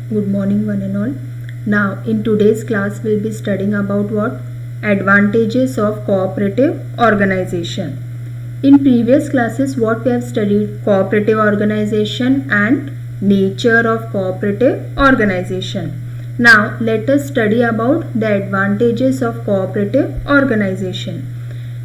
Good morning one and all. Now in today's class we'll be studying about what? Advantages of cooperative organization. In previous classes what we have studied? Cooperative organization and nature of cooperative organization. Now let us study about the advantages of cooperative organization.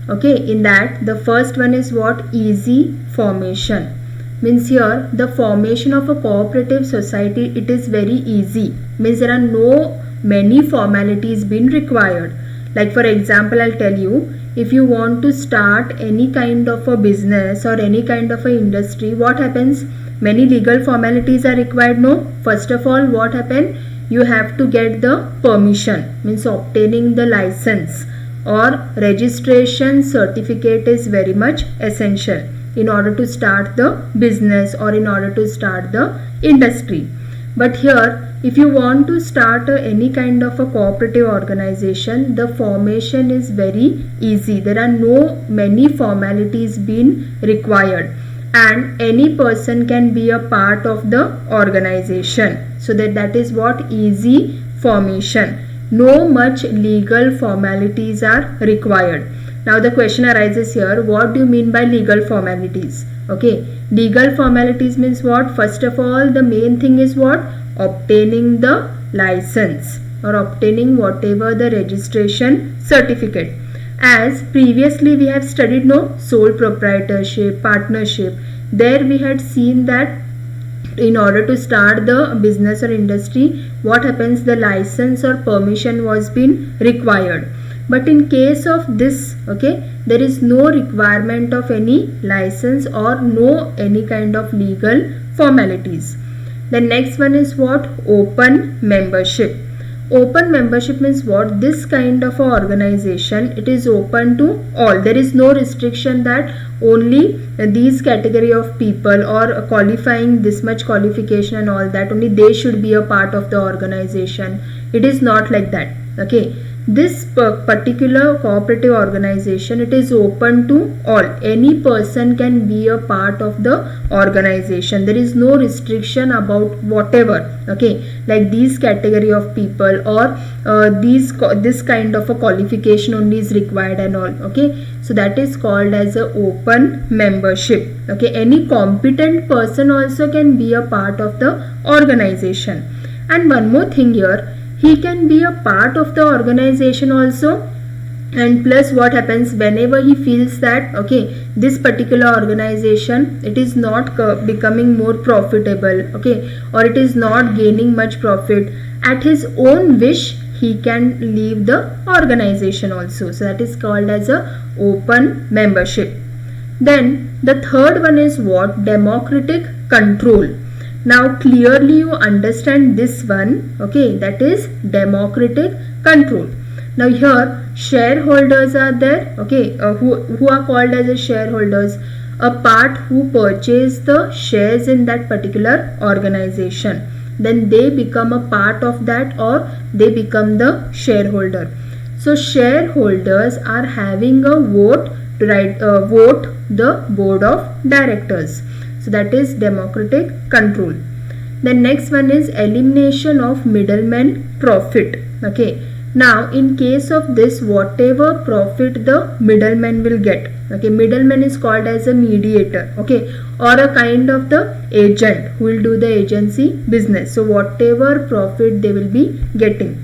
Okay, in that the first one is what? Easy formation. Means here the formation of a cooperative society, it is very easy. Means there are no many formalities being required. Like for example, I'll tell you, if you want to start any kind of a business or any kind of a industry, what happens? Many legal formalities are required. No, first of all what happen? You have to get the permission, means obtaining the license or registration certificate is very much essential in order to start the business or in order to start the industry. But here if you want to start any kind of a cooperative organization, the formation is very easy. There are no many formalities being required and any person can be a part of the organization. So that is what? Easy formation. No much legal formalities are required. Now the question arises here, what do you mean by legal formalities? Okay, legal formalities means what? First of all, the main thing is what? Obtaining the license or obtaining whatever the registration certificate. As previously we have studied, no, sole proprietorship, partnership. There we had seen that in order to start the business or industry, what happens? The license or permission was being required. But in case of this, okay, there is no requirement of any license or no any kind of legal formalities. The next one is what? Open membership. Open membership means what? This kind of a organization, it is open to all. There is no restriction that only these category of people or qualifying this much qualification and all that, only they should be a part of the organization. It is not like that. Okay, this particular cooperative organization, it is open to all. Any person can be a part of the organization. There is no restriction about whatever. Okay, like these category of people or this kind of a qualification only is required and all. Okay, so that is called as a open membership. Okay, any competent person also can be a part of the organization. And one more thing here, he can be a part of the organization also, and plus what happens, whenever he feels that okay, this particular organization, it is not becoming more profitable, okay, or it is not gaining much profit, at his own wish he can leave the organization also. So that is called as a open membership. Then the third one is what? Democratic control. Now clearly you understand this one, okay, that is democratic control. Now here shareholders are there, okay, who are called as a shareholders, a part who purchase the shares in that particular organization. Then they become a part of that or they become the shareholder. So shareholders are having a vote to vote the board of directors. So that is democratic control. The next one is elimination of middleman profit. Okay. Now in case of this, whatever profit the middleman will get. Okay. Middleman is called as a mediator. Okay. Or a kind of the agent who will do the agency business. So whatever profit they will be getting.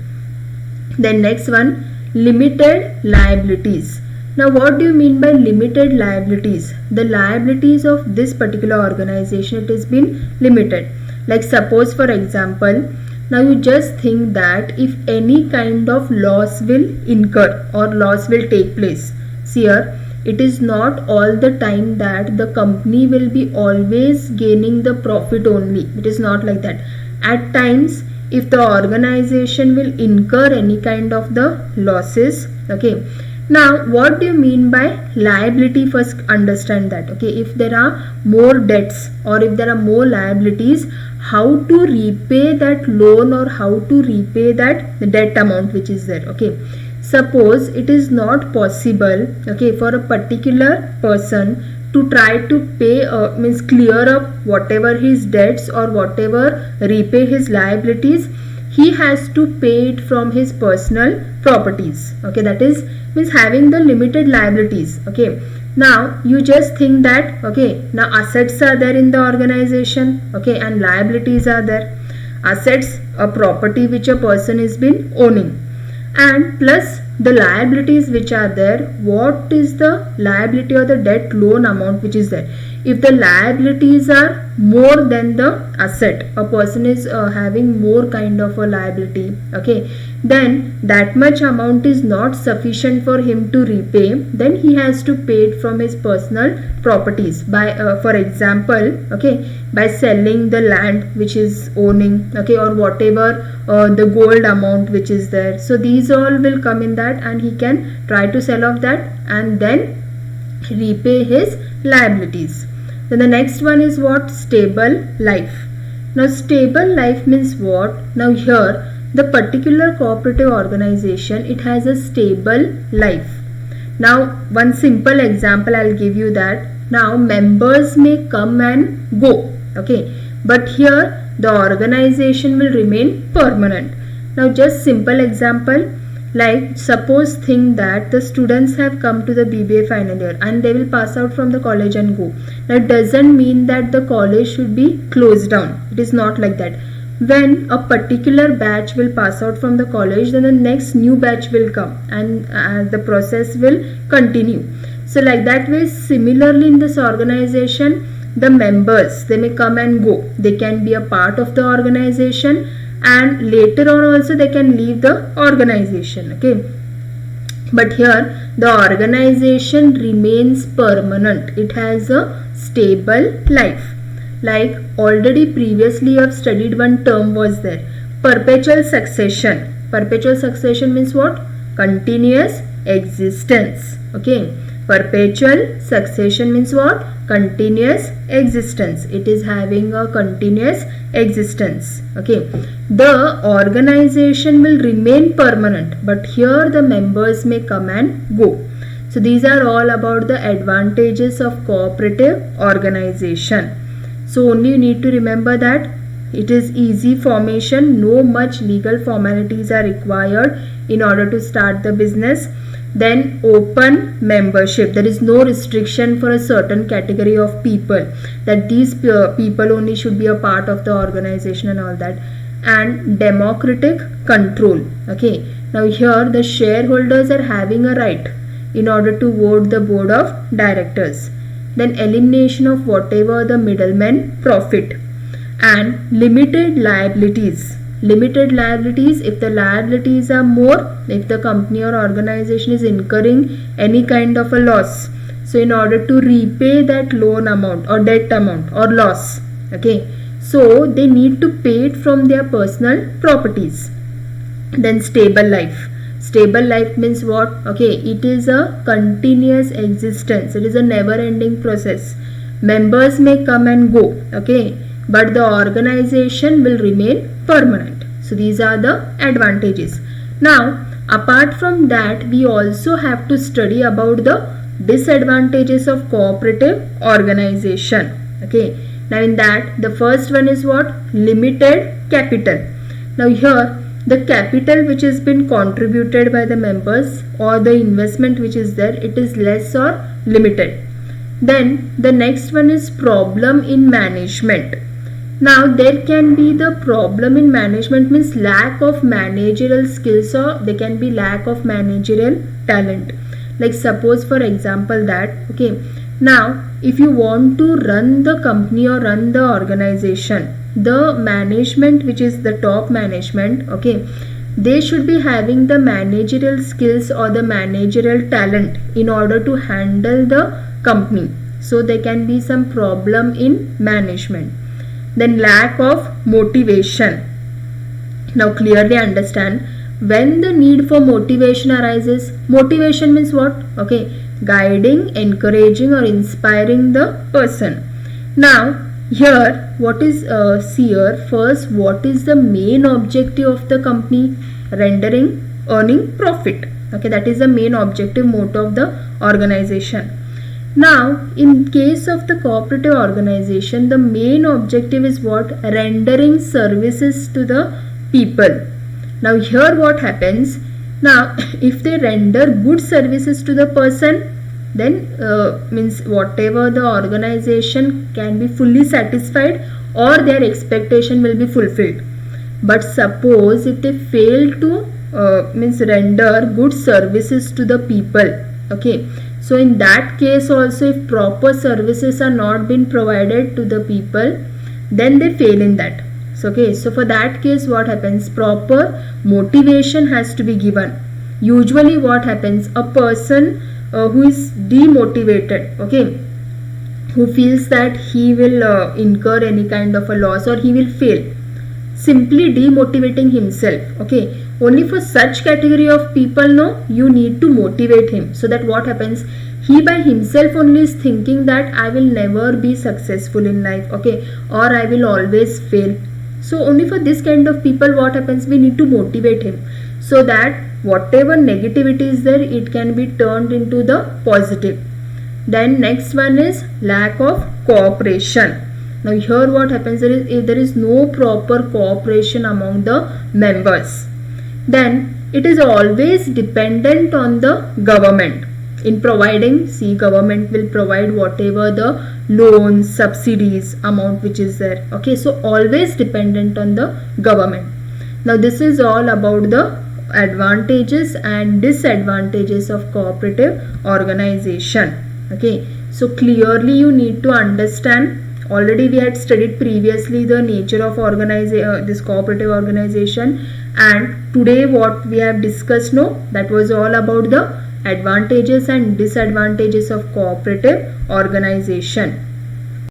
Then next one, limited liabilities. Now what do you mean by limited liabilities? The liabilities of this particular organization, it has been limited. Like suppose for example, now you just think that if any kind of loss will incur or loss will take place. See here, it is not all the time that the company will be always gaining the profit only. It is not like that. At times, if the organization will incur any kind of the losses, okay. Now what do you mean by liability? First understand that. Okay, if there are more debts or if there are more liabilities, how to repay that loan or how to repay that debt amount which is there. Okay, suppose it is not possible, okay, for a particular person to try to pay means clear up whatever his debts or whatever repay his liabilities, he has to pay it from his personal properties. Okay, that is means having the limited liabilities. Okay, now you just think that okay, now assets are there in the organization, okay, and liabilities are there. Assets, a property which a person has been owning, and plus the liabilities which are there. What is the liability or the debt loan amount which is there? If the liabilities are more than the asset, a person is having more kind of a liability, okay, then that much amount is not sufficient for him to repay, then he has to pay it from his personal properties by for example, okay, by selling the land which is owning, okay, or whatever the gold amount which is there. So these all will come in that, and he can try to sell off that and then repay his liabilities. Then the next one is what? Stable life. Now stable life means what? Now here the particular cooperative organization, it has a stable life. Now one simple example I'll give you that. Now members may come and go, okay, but here the organization will remain permanent. Now just simple example, like suppose think that the students have come to the BBA final year and they will pass out from the college and go. That doesn't mean that the college should be closed down. It is not like that. When a particular batch will pass out from the college, then the next new batch will come, and the process will continue. So like that way, similarly in this organization, the members, they may come and go. They can be a part of the organization, and later on also they can leave the organization, okay. But here the organization remains permanent. It has a stable life. Like already previously you have studied, one term was there, perpetual succession. Perpetual succession means what? Continuous existence, okay. Perpetual succession means what? Continuous existence. It is having a continuous existence, okay. The organization will remain permanent, but here the members may come and go. So these are all about the advantages of cooperative organization. So only you need to remember that it is easy formation, no much legal formalities are required in order to start the business. Then open membership, there is no restriction for a certain category of people, that these people only should be a part of the organization and all that. And democratic control, okay. Now here the shareholders are having a right in order to vote the board of directors. Then elimination of whatever the middlemen profit, and limited liabilities. Limited liabilities, if the liabilities are more, if the company or organization is incurring any kind of a loss, so in order to repay that loan amount or debt amount or loss, okay, so they need to pay it from their personal properties. Then stable life. Stable life means what? Okay, it is a continuous existence. It is a never ending process. Members may come and go, okay, but the organization will remain permanent. So these are the advantages. Now apart from that, we also have to study about the disadvantages of cooperative organization, okay. Now in that, the first one is what? Limited capital. Now here the capital which has been contributed by the members or the investment which is there, it is less or limited. Then the next one is problem in management. Now there can be the problem in management means lack of managerial skills, or there can be lack of managerial talent. Like suppose for example that, okay, now if you want to run the company or run the organization, the management which is the top management, okay, they should be having the managerial skills or the managerial talent in order to handle the company. So there can be some problem in management. Then lack of motivation. Now clearly understand, when the need for motivation arises, motivation means what? Okay, guiding, encouraging or inspiring the person. Now here what is see here, first what is the main objective of the company? Earning profit, okay, that is the main objective motto of the organization. Now, in case of the cooperative organization, the main objective is what? Rendering services to the people. Now, here what happens? Now, if they render good services to the person, then means whatever the organization can be fully satisfied or their expectation will be fulfilled. But suppose if they fail to means render good services to the people, okay, so in that case also, if proper services are not been provided to the people, then they fail in that. So okay, so for that case what happens? Proper motivation has to be given. Usually what happens? A person who is demotivated, okay, who feels that he will incur any kind of a loss or he will fail, simply demotivating himself, okay, only for such category of people, no, you need to motivate him, so that what happens? He by himself only is thinking that I will never be successful in life, okay, or I will always fail. So only for this kind of people what happens? We need to motivate him, so that whatever negativity is there, it can be turned into the positive. Then next one is lack of cooperation. Now here what happens? If there is no proper cooperation among the members, then it is always dependent on the government in providing. See, government will provide whatever the loans, subsidies, amount which is there, okay, so always dependent on the government. Now this is all about the advantages and disadvantages of cooperative organization, okay. So clearly you need to understand. Already we had studied previously the nature of this cooperative organization, and today what we have discussed, no, that was all about the advantages and disadvantages of cooperative organization.